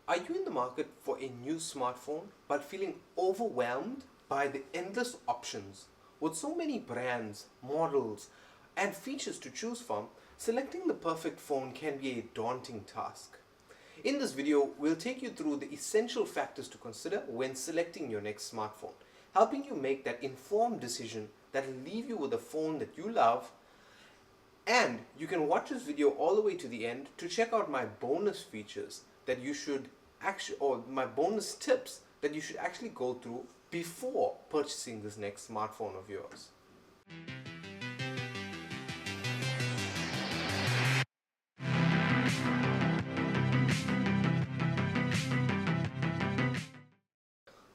Are you in the market for a new smartphone but feeling overwhelmed by the endless options? With so many brands, models, and features to choose from, selecting the perfect phone can be a daunting task. In this video, we'll take you through the essential factors to consider when selecting your next smartphone, helping you make that informed decision that will leave you with a phone that you love. And you can watch this video all the way to the end to check out my bonus features that you should actually, or my bonus tips that you should actually go through before purchasing this next smartphone of yours.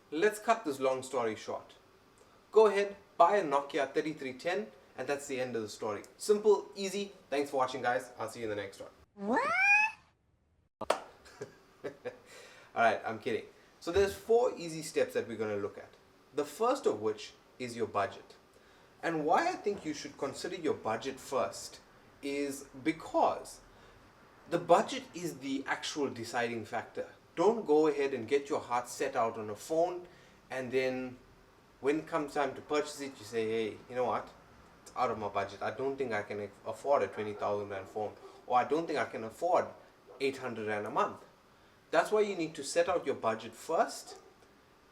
Let's cut this long story short. Go ahead, buy a Nokia 3310, and that's the end of the story. Simple, easy. Thanks for watching, guys. I'll see you in the next one. What? Alright, I'm kidding. So there's 4 easy steps that we're going to look at. The first of which is your budget. And why I think you should consider your budget first is because the budget is the actual deciding factor. Don't go ahead and get your heart set out on a phone and then when it comes time to purchase it, you say, hey, you know what? It's out of my budget. I don't think I can afford a 20,000 rand phone, or I don't think I can afford 800 rand a month. That's why you need to set out your budget first,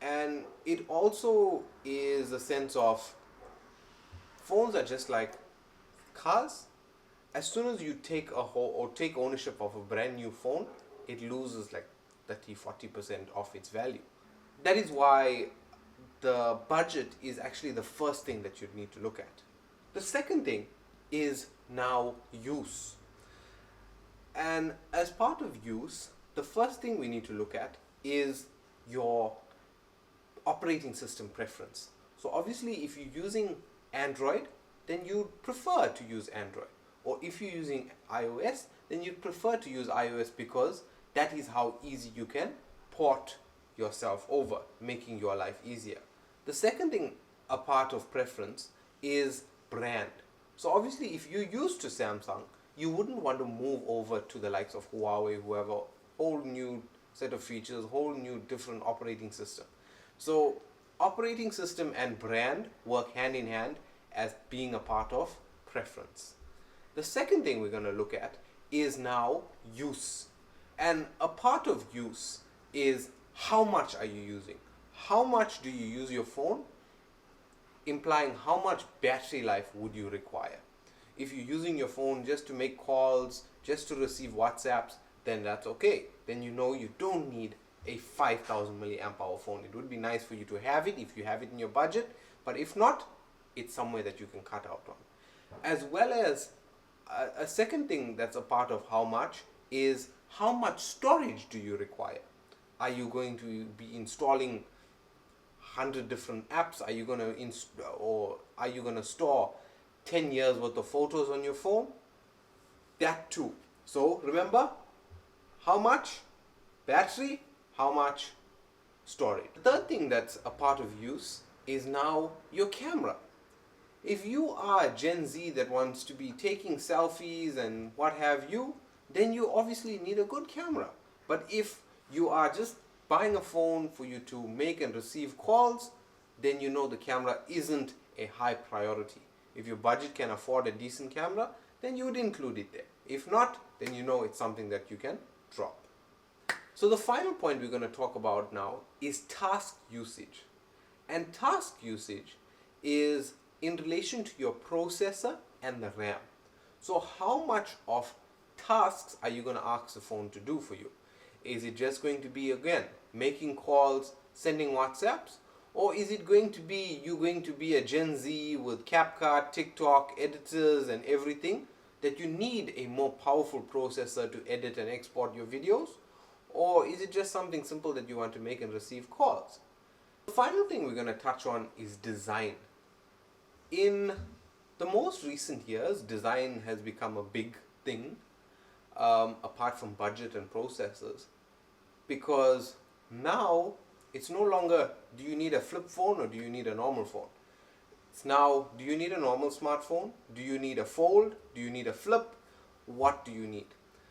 and it also is a sense of phones are just like cars. As soon as you take take ownership of a brand new phone, it loses like 30-40% of its value. That is why the budget is actually the first thing that you need to look at. The second thing is now use. And as part of use, the first thing we need to look at is your operating system preference. So obviously if you're using Android, then you prefer to use Android. Or if you're using iOS, then you prefer to use iOS because that is how easy you can port yourself over, making your life easier. The second thing, a part of preference, is brand. So obviously if you're used to Samsung, you wouldn't want to move over to the likes of Huawei, whoever, whole new set of features, whole new different operating system. So operating system and brand work hand in hand as being a part of preference. The second thing we're going to look at is now use. And a part of use is how much are you using? How much do you use your phone? Implying how much battery life would you require. If you're using your phone just to make calls, just to receive WhatsApps, then that's okay. Then you know you don't need a 5000 milliamp hour phone. It would be nice for you to have it if you have it in your budget, but if not, it's somewhere that you can cut out on. As well as a second thing that's a part of how much is how much storage do you require? Are you going to be installing 100 different apps? Are you going to store 10 years worth of photos on your phone? That too. So remember, how much battery, how much storage. The third thing that's a part of use is now your camera. If you are a Gen Z that wants to be taking selfies and what have you, then you obviously need a good camera. But if you are just buying a phone for you to make and receive calls, then you know the camera isn't a high priority. If your budget can afford a decent camera, then you would include it there. If not, then you know it's something that you can drop. So the final point we're going to talk about now is task usage. And task usage is in relation to your processor and the RAM. So how much of tasks are you going to ask the phone to do for you? Is it just going to be, again, making calls, sending WhatsApps? Or is it going to be you going to be a Gen Z with CapCut, TikTok, editors and everything that you need a more powerful processor to edit and export your videos? Or is it just something simple that you want to make and receive calls? The final thing we're going to touch on is design. In the most recent years, design has become a big thing, apart from budget and processors, because now it's no longer do you need a flip phone or do you need a normal phone. It's now, do you need a normal smartphone? Do you need a fold? Do you need a flip? What do you need?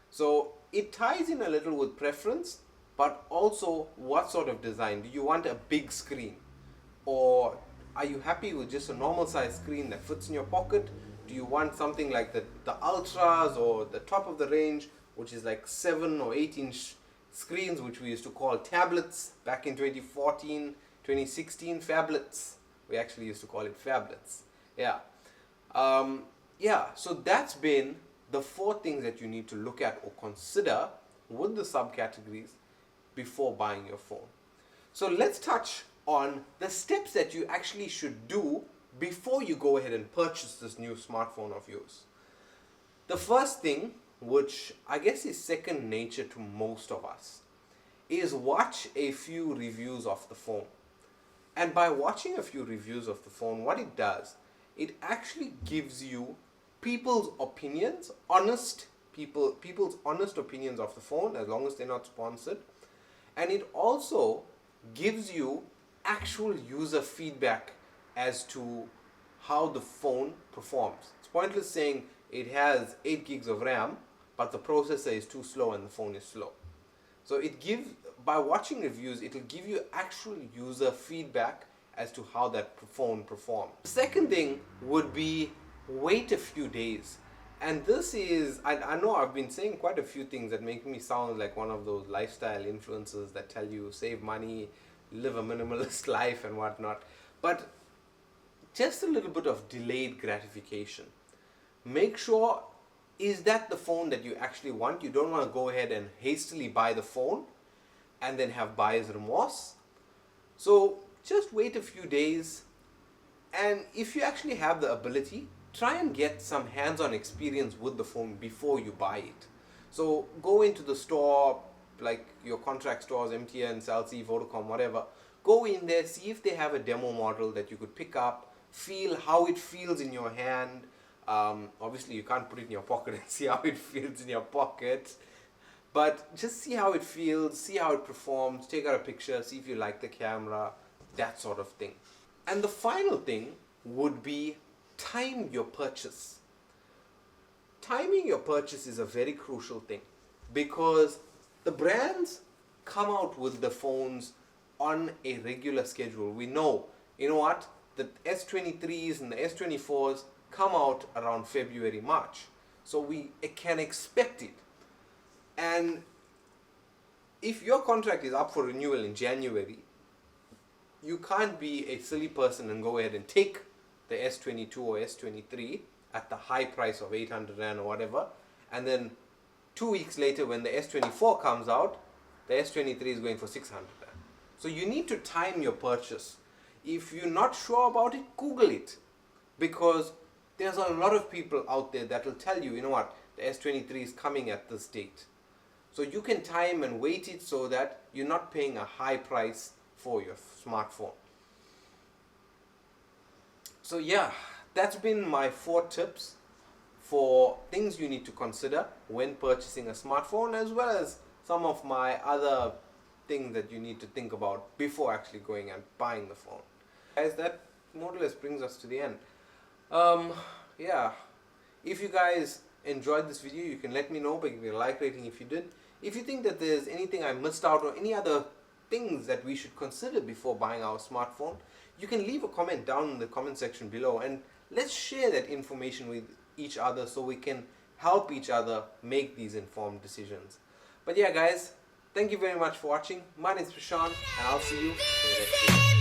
So it ties in a little with preference, but also what sort of design. Do you want a big screen, or are you happy with just a normal size screen that fits in your pocket? Do you want something like the ultras or the top of the range, which is like 7 or 8 inch screens, which we used to call tablets back in 2014, 2016, phablets. We actually used to call it phablets. Yeah. So that's been the 4 things that you need to look at or consider with the subcategories before buying your phone. So let's touch on the steps that you actually should do before you go ahead and purchase this new smartphone of yours. The first thing, which I guess is second nature to most of us, is watch a few reviews of the phone. And by watching a few reviews of the phone, what it does, it actually gives you people's opinions, people's honest opinions of the phone, as long as they're not sponsored. And it also gives you actual user feedback as to how the phone performs. It's pointless saying it has 8 gigs of RAM, but the processor is too slow and the phone is slow. So by watching reviews, it'll give you actual user feedback as to how that phone performs. The second thing would be wait a few days. And this is, I know I've been saying quite a few things that make me sound like one of those lifestyle influencers that tell you save money, live a minimalist life and whatnot. But just a little bit of delayed gratification. Make sure, is that the phone that you actually want? You don't want to go ahead and hastily buy the phone and then have buyer's remorse. So just wait a few days, and if you actually have the ability, try and get some hands-on experience with the phone before you buy it. So go into the store, like your contract stores, MTN, Cell-C, Vodacom, whatever. Go in there, see if they have a demo model that you could pick up, feel how it feels in your hand. Obviously you can't put it in your pocket and see how it feels in your pocket, but just see how it feels, see how it performs, take out a picture, see if you like the camera, that sort of thing. And the final thing would be time your purchase. Timing your purchase is a very crucial thing, because the brands come out with the phones on a regular schedule. We know, you know what, the S23s and the S24s come out around February, March. So we can expect it. And if your contract is up for renewal in January, you can't be a silly person and go ahead and take the S22 or S23 at the high price of 800 Rand or whatever, and then 2 weeks later when the S24 comes out, the S23 is going for 600 Rand. So you need to time your purchase. If you're not sure about it, Google it, because there's a lot of people out there that will tell you, you know what, the S23 is coming at this date. So you can time and wait it so that you're not paying a high price for your smartphone. So yeah, that's been my 4 tips for things you need to consider when purchasing a smartphone, as well as some of my other things that you need to think about before actually going and buying the phone. Guys, that more or less brings us to the end. Yeah, if you guys enjoyed this video, you can let me know by giving a like rating if you did. If you think that there's anything I missed out or any other things that we should consider before buying our smartphone, you can leave a comment down in the comment section below, and let's share that information with each other so we can help each other make these informed decisions. But yeah guys, thank you very much for watching. My name is Prashant, and I'll see you in the next video.